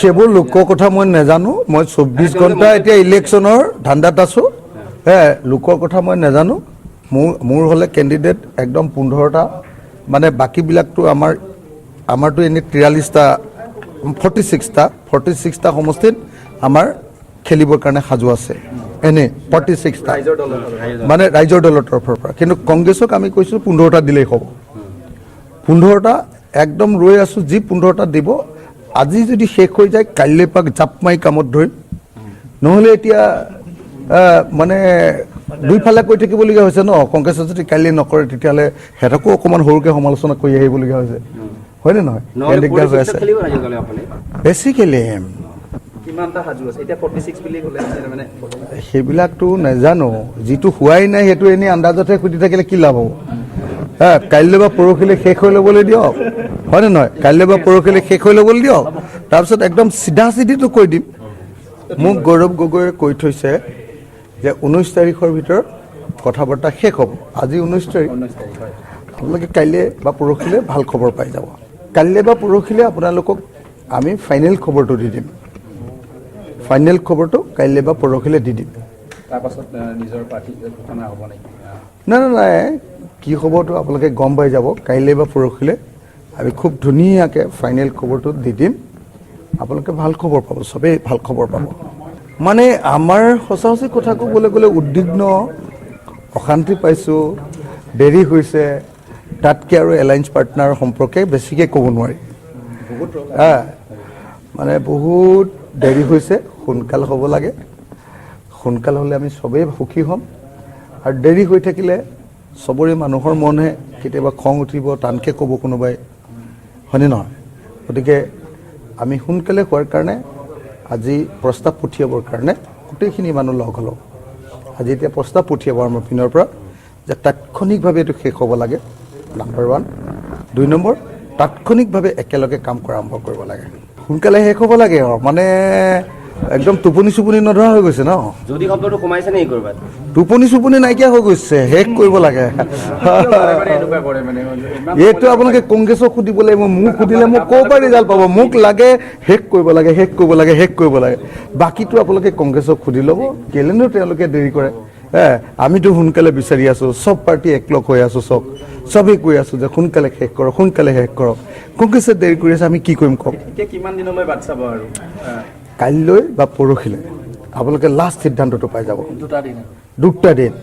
সেইবোৰ লোকৰ কথা মই নাজানো মই 24 ঘণ্টা এতিয়া ইলেকশ্যনৰ ধান্দাত আছোঁ লোকৰ কথা মই নাজানো মোৰ হ'লে কেণ্ডিডেট একদম 15টা মানে বাকীবিলাকতো আমাৰতো এনেই 43টা 46টা সমষ্টিত আমাৰ খেলিবৰ কাৰণে সাজু আছে এনে 46টা মানে ৰাইজৰ দলৰ তৰফৰ পৰা কিন্তু কংগ্ৰেছক আমি কৈছোঁ 15টা দিলেই হ'ব 15টা একদম ৰৈ আছোঁ যি 15টা দিব আজি যদি শেষ হৈ যায় কাইলৈ পাক জাপ মাৰি কামত ধৰিম নহ'লে এতিয়া মানে দুইফালে কৈ থাকিবলগীয়া হৈছে ন কংগ্ৰেছে যদি কাইলৈ নকৰে তেতিয়াহ'লে সিহঁতকো অকণমান সৰুকৈ সমালোচনা কৰি আহিবলগীয়া হৈছে হয়নে নহয় দিগদাৰ হৈ আছে বেছিকেলি সেইবিলাকতো নাজানো যিটো হোৱাই নাই সেইটো এনেই আন্দাজতহে সুধি থাকিলে কি লাভ হ'ব কাইলৈ বা পৰহিলৈ শেষ হৈ ল'বলৈ দিয়ক হয়নে নহয় কাইলৈ বা পৰহিলৈ শেষ হৈ ল'বলৈ দিয়ক তাৰপিছত একদম চিধা চিধিটো কৈ দিম মোক গৌৰৱ গগৈয়ে কৈ থৈছে যে 19 তাৰিখৰ ভিতৰত কথা বাৰ্তা শেষ হ'ব আজি 19 তাৰিখ আপোনালোকে কাইলৈ বা পৰহিলৈ ভাল খবৰ পাই যাব কাইলৈ বা পৰহিলৈ আপোনালোকক আমি ফাইনেল খবৰটো দি দিম ফাইনেল খবৰটো কাইলৈ বা পৰহিলৈ দি দিম তাৰপাছত নিজৰ প্ৰাৰ্থী ঘোষণা হ'ব নেকি নাই কি খবৰটো আপোনালোকে গম পাই যাব কাইলৈ বা পৰহিলৈ আমি খুব ধুনীয়াকৈ ফাইনেল খবৰটো দি দিম আপোনালোকে ভাল খবৰ পাব চবেই ভাল খবৰ পাব মানে আমাৰ সঁচা কথা ক'বলৈ গ'লে উদ্বিগ্ন অশান্তি পাইছোঁ দেৰি হৈছে তাতকৈ আৰু এলায়েন্স পাৰ্টনাৰ সম্পৰ্কে বেছিকৈ ক'ব নোৱাৰি মানে বহুত দেৰি হৈছে সোনকাল হ'ব লাগে সোনকাল হ'লে আমি চবেই সুখী হ'ম আৰু দেৰি হৈ থাকিলে চবৰে মানুহৰ মনহে কেতিয়াবা খং উঠিব টানকৈ ক'ব কোনোবাই হয়নে নহয় গতিকে আমি সোনকালে হোৱাৰ কাৰণে আজি প্ৰস্তাৱ পঠিয়াবৰ কাৰণে গোটেইখিনি মানুহ লগ হ'লোঁ আজি এতিয়া প্ৰস্তাৱ পঠিয়াব আমাৰ পিনৰ পৰা যে তাৎক্ষণিকভাৱে এইটো শেষ হ'ব লাগে নাম্বাৰ 1 2 নম্বৰ তাৎক্ষণিকভাৱে একেলগে কাম কৰা আৰম্ভ কৰিব লাগে সোনকালে শেষ হ'ব লাগে আৰু মানে একদম টোপনি নধৰা হৈ গৈছে ন যদি শব্দটো কমাইছে নেকি কৰবাত টোপনি নাইকিয়া হৈ গৈছে শেষ কৰিব লাগে এইটো আপোনালোকে কংগ্ৰেছক সুধিব লাগিব মোক সুধিলে মোক ক'ৰ পৰা ৰিজাল্ট পাব মোক লাগে শেষ কৰিব লাগে বাকীটো আপোনালোকে কংগ্ৰেছক সুধি ল'ব কেলেনো তেওঁলোকে দেৰি কৰে আমিতো সোনকালে বিচাৰি আছোঁ চব পাৰ্টি একলগ হৈ আছোঁ চবেই কৈ আছোঁ যে সোনকালে শেষ কৰক কংগ্ৰেছে দেৰি কৰি আছে আমি কি কৰিম কওক কিমান দিনলৈ বাট চাব আৰু কাইলৈ বা পৰহিলৈ আপোনালোকে লাষ্ট সিদ্ধান্তটো পাই যাব 2টা দিন